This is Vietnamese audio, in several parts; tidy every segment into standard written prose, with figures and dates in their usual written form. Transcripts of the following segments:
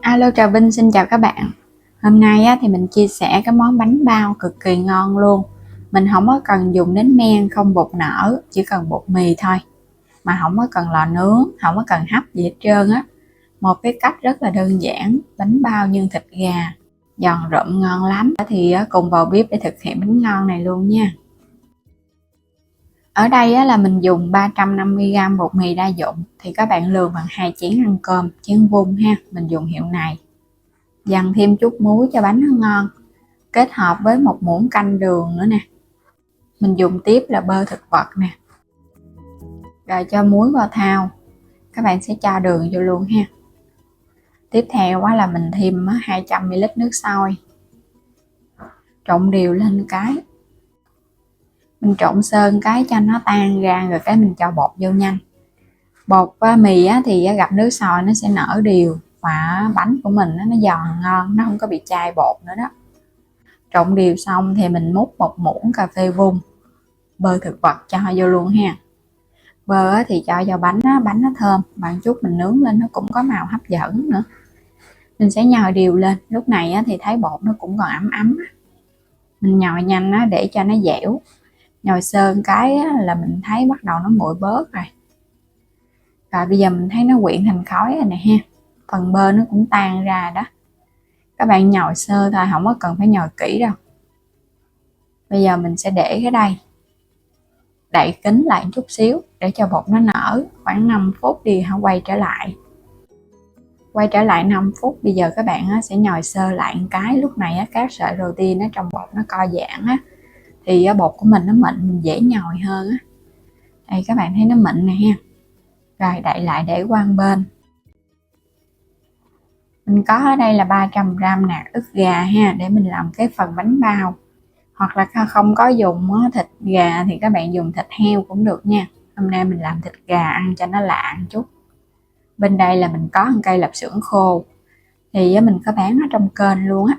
Alo, chào Vinh, xin chào các bạn. Hôm nay thì mình chia sẻ cái món bánh bao cực kỳ ngon luôn. Mình không có cần dùng đến men, không bột nở, chỉ cần bột mì thôi. Mà không có cần lò nướng, không có cần hấp gì hết trơn á. Một cái cách rất là đơn giản, bánh bao nhân thịt gà, giòn rụm ngon lắm. Thì cùng vào bếp để thực hiện bánh ngon này luôn nha. Ở đây là mình dùng 350g bột mì đa dụng, thì các bạn lường bằng 2 chén ăn cơm, chén vuông ha, mình dùng hiệu này. Dằn thêm chút muối cho bánh nó ngon, kết hợp với một muỗng canh đường nữa nè. Mình dùng tiếp là bơ thực vật nè, rồi cho muối vào thau, các bạn sẽ cho đường vô luôn ha. Tiếp theo là mình thêm 200ml nước sôi, trộn đều lên cái, mình trộn sơ cái cho nó tan ra, rồi cái mình cho bột vô nhanh. Bột mì thì gặp nước sôi nó sẽ nở đều, và bánh của mình nó giòn ngon, nó không có bị chai bột nữa đó. Trộn đều xong thì mình múc một muỗng cà phê vung bơ thực vật cho vô luôn ha. Bơ thì cho vào bánh nó thơm, bạn chút mình nướng lên nó cũng có màu hấp dẫn nữa. Mình sẽ nhồi đều lên, lúc này thì thấy bột nó cũng còn ấm ấm. Mình nhồi nhanh để cho nó dẻo. Nhồi sơ cái là mình thấy bắt đầu nó nguội bớt rồi. Rồi bây giờ mình thấy nó quyện thành khói rồi nè ha. Phần bơ nó cũng tan ra đó. Các bạn nhồi sơ thôi, không có cần phải nhồi kỹ đâu. Bây giờ mình sẽ để cái đây, đậy kín lại chút xíu để cho bột nó nở, khoảng 5 phút đi hả, quay trở lại 5 phút. Bây giờ các bạn sẽ nhồi sơ lại một cái, lúc này các sợi protein ở trong bột nó co giãn thì bột của mình nó mịn, mình dễ nhồi hơn đây, các bạn thấy nó mịn nè ha. Rồi đậy lại để qua một bên. Mình có ở đây là 300g nạc ức gà ha, để mình làm cái phần bánh bao. Hoặc là không có dùng thịt gà thì các bạn dùng thịt heo cũng được nha. Hôm nay mình làm thịt gà ăn cho nó lạ một chút. Bên đây là mình có một cây lạp xưởng khô, thì mình có bán ở trong kênh luôn á.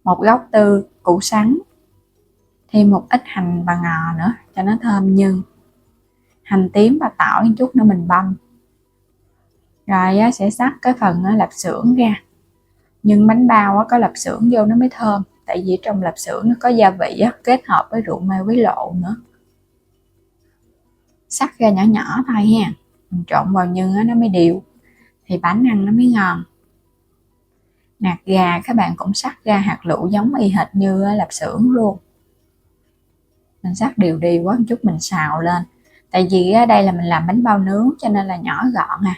Một gốc tư, củ sắn, thêm một ít hành và ngò nữa cho nó thơm nhân, hành tím và tỏi một chút nữa mình băm. Rồi sẽ xắt cái phần lạp xưởng ra. Nhưng bánh bao có lạp xưởng vô nó mới thơm, tại vì trong lạp xưởng nó có gia vị kết hợp với rượu mê với lộ nữa. Xắt ra nhỏ nhỏ thôi ha, mình trộn vào nhân nó mới đều, thì bánh ăn nó mới ngon. Nạc gà các bạn cũng xắt ra hạt lựu giống y hệt như lạp xưởng luôn. Mình xắt đều đều quá một chút, mình xào lên. Tại vì ở đây là mình làm bánh bao nướng cho nên là nhỏ gọn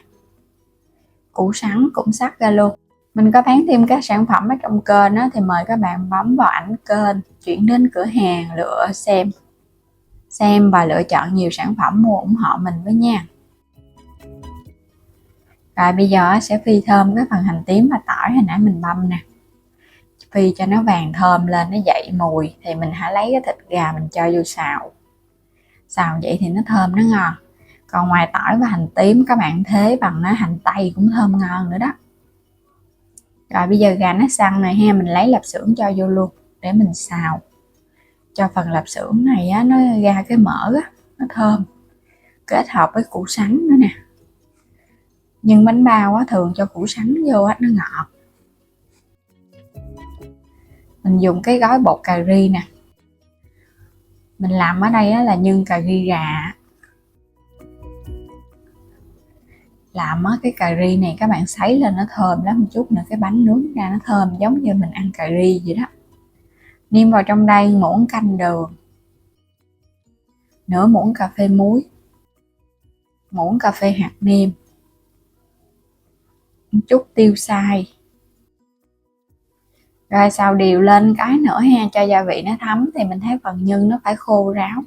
Củ sắn cũng xắt ra luôn. Mình có bán thêm các sản phẩm ở trong kênh thì mời các bạn bấm vào ảnh kênh, chuyển đến cửa hàng, lựa xem và lựa chọn nhiều sản phẩm mua ủng hộ mình với nha. Rồi bây giờ sẽ phi thơm cái phần hành tím và tỏi hồi nãy mình băm nè. Phi cho nó vàng thơm lên, nó dậy mùi, thì mình hãy lấy cái thịt gà mình cho vô xào. Xào vậy thì nó thơm, nó ngon. Còn ngoài tỏi và hành tím các bạn thế bằng hành tây cũng thơm ngon nữa đó. Rồi bây giờ gà nó săn này ha, mình lấy lạp xưởng cho vô luôn để mình xào. Cho phần lạp xưởng này nó ra cái mỡ nó thơm, kết hợp với củ sắn nữa nè. Nhưng bánh bao thường cho củ sắn vô nó ngọt. Mình dùng cái gói bột cà ri nè. Mình làm ở đây là nhân cà ri gà. Làm cái cà ri này các bạn sấy lên nó thơm lắm, một chút nữa cái bánh nướng ra nó thơm giống như mình ăn cà ri vậy đó. Nêm vào trong đây muỗng canh đường, nửa muỗng cà phê muối, muỗng cà phê hạt nêm, một chút tiêu xay. Rồi xào đều lên cái nữa ha, cho gia vị nó thấm. Thì mình thấy phần nhân nó phải khô ráo,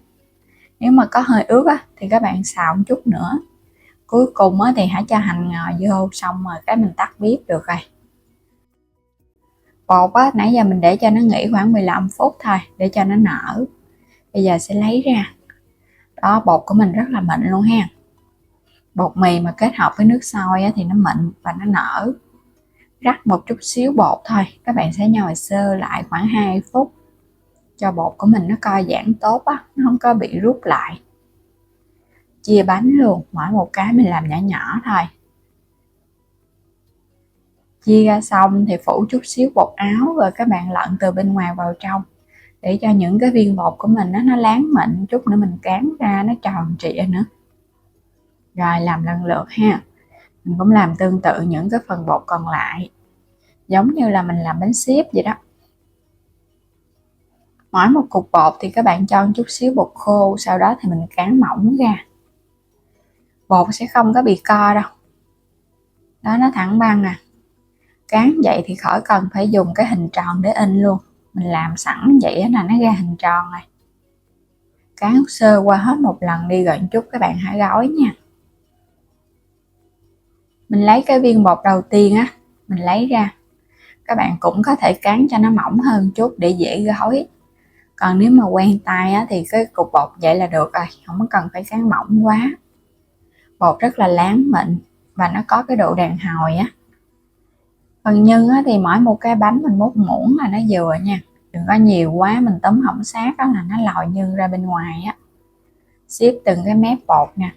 nếu mà có hơi ướt thì các bạn xào một chút nữa. Cuối cùng thì hãy cho hành ngò vô, xong rồi cái mình tắt bếp được rồi. Bột nãy giờ mình để cho nó nghỉ khoảng 15 phút thôi để cho nó nở. Bây giờ sẽ lấy ra. Đó, bột của mình rất là mịn luôn ha. Bột mì mà kết hợp với nước sôi thì nó mịn và nó nở. Rắc một chút xíu bột thôi, các bạn sẽ nhồi sơ lại khoảng 2 phút cho bột của mình nó co giãn tốt nó không có bị rút lại. Chia bánh luôn, mỗi một cái mình làm nhỏ nhỏ thôi. Chia ra xong thì phủ chút xíu bột áo rồi các bạn lặn từ bên ngoài vào trong để cho những cái viên bột của mình nó láng mịn, chút nữa mình cán ra nó tròn trịa nữa. Rồi làm lần lượt ha. Mình cũng làm tương tự những cái phần bột còn lại, giống như là mình làm bánh xếp vậy đó. Mỗi một cục bột thì các bạn cho chút xíu bột khô, sau đó thì mình cán mỏng ra. Bột sẽ không có bị co đâu. Đó, nó thẳng băng nè. Cán vậy thì khỏi cần phải dùng cái hình tròn để in luôn. Mình làm sẵn vậy là nó ra hình tròn này. Cán sơ qua hết một lần đi rồi chút các bạn hãy gói nha. Mình lấy cái viên bột đầu tiên á, mình lấy ra. Các bạn cũng có thể cán cho nó mỏng hơn chút để dễ gói. Còn nếu mà quen tay á, thì cái cục bột vậy là được rồi, không có cần phải cán mỏng quá. Bột rất là láng mịn và nó có cái độ đàn hồi á. Phần nhân á, thì mỗi một cái bánh mình múc muỗng là nó vừa nha. Đừng có nhiều quá mình túm hỏng sát đó là nó lòi nhân ra bên ngoài á. Xếp từng cái mép bột nè.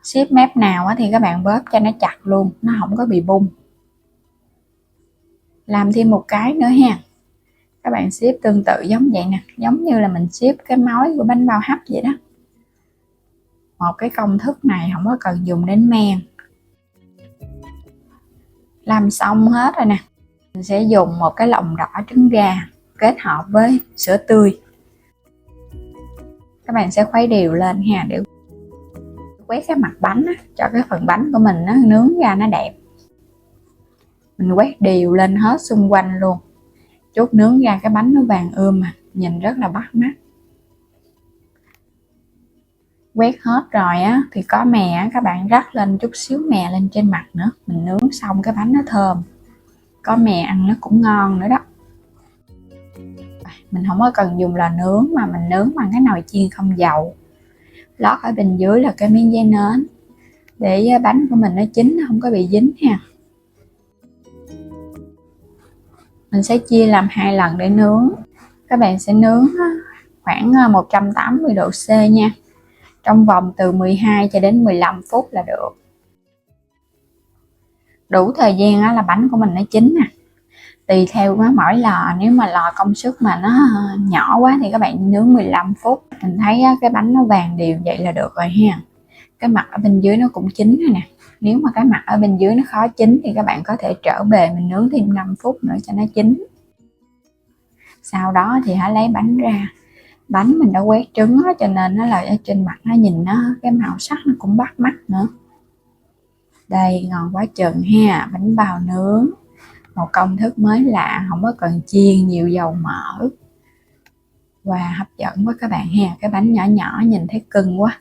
Xếp mép nào á, thì các bạn bóp cho nó chặt luôn, nó không có bị bung. Làm thêm một cái nữa ha. Các bạn xếp tương tự giống vậy nè, giống như là mình xếp cái mối của bánh bao hấp vậy đó. Một cái công thức này không có cần dùng đến men. Làm xong hết rồi nè, mình sẽ dùng một cái lòng đỏ trứng gà kết hợp với sữa tươi. Các bạn sẽ khuấy đều lên ha, để quét cái mặt bánh á, cho cái phần bánh của mình nó nướng ra nó đẹp. Mình quét đều lên hết xung quanh luôn, chút nướng ra cái bánh nó vàng ươm mà nhìn rất là bắt mắt. Quét hết rồi á thì có mè á, các bạn rắc lên chút xíu mè lên trên mặt nữa. Mình nướng xong cái bánh nó thơm, có mè ăn nó cũng ngon nữa đó. Mình không có cần dùng lò nướng mà mình nướng bằng cái nồi chiên không dầu. Lót ở bên dưới là cái miếng giấy nến để bánh của mình nó chín, nó không có bị dính ha. Mình sẽ chia làm 2 lần để nướng. Các bạn sẽ nướng khoảng 180 độ C nha, trong vòng từ 12 cho đến 15 phút là được. Đủ thời gian là bánh của mình nó chín nè. Tùy theo mỗi lò, nếu mà lò công suất mà nó nhỏ quá thì các bạn nướng 15 phút. Mình thấy cái bánh nó vàng đều vậy là được rồi ha. Cái mặt ở bên dưới nó cũng chín rồi nè. Nếu mà cái mặt ở bên dưới nó khó chín thì các bạn có thể trở bề mình nướng thêm 5 phút nữa cho nó chín. Sau đó thì hãy lấy bánh ra. Bánh mình đã quét trứng đó, cho nên nó là ở trên mặt nó nhìn nó cái màu sắc nó cũng bắt mắt nữa. Đây, ngon quá chừng ha, bánh bao nướng. Một công thức mới lạ, không có cần chiên nhiều dầu mỡ. Và hấp dẫn quá các bạn ha. Cái bánh nhỏ nhỏ nhìn thấy cưng quá.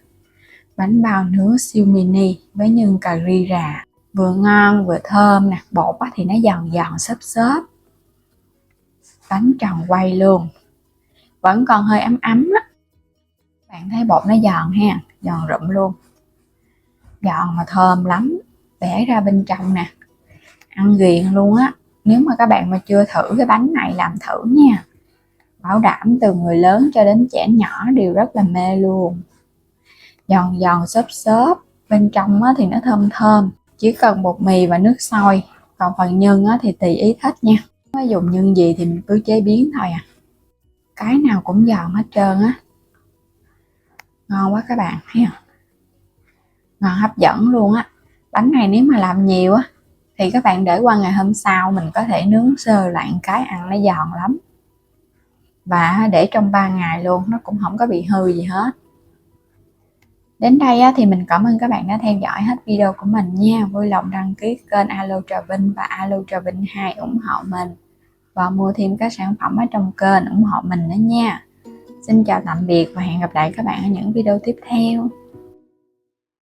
Bánh bao nướng siêu mini với nhân cà ri rà, vừa ngon vừa thơm nè. Bột thì nó giòn giòn xốp xốp. Bánh tròn quay luôn, vẫn còn hơi ấm ấm đó. Bạn thấy bột nó giòn ha, giòn rụm luôn, giòn mà thơm lắm. Bẻ ra bên trong nè, ăn ghiền luôn á. Nếu mà các bạn mà chưa thử cái bánh này làm thử nha, bảo đảm từ người lớn cho đến trẻ nhỏ đều rất là mê luôn. Giòn giòn xốp xốp, bên trong thì nó thơm thơm. Chỉ cần bột mì và nước sôi. Còn phần nhân thì tùy ý thích nha, có dùng nhân gì thì mình cứ chế biến thôi à. Cái nào cũng giòn hết trơn á. Ngon quá các bạn thấy không? Ngon hấp dẫn luôn á. Bánh này nếu mà làm nhiều á thì các bạn để qua ngày hôm sau mình có thể nướng sơ lại một cái, ăn nó giòn lắm. Và để trong 3 ngày luôn, nó cũng không có bị hư gì hết. Đến đây thì mình cảm ơn các bạn đã theo dõi hết video của mình nha. Vui lòng đăng ký kênh Alo Trà Vinh và Alo Trà Vinh 2 ủng hộ mình. Và mua thêm các sản phẩm ở trong kênh ủng hộ mình nữa nha. Xin chào tạm biệt và hẹn gặp lại các bạn ở những video tiếp theo.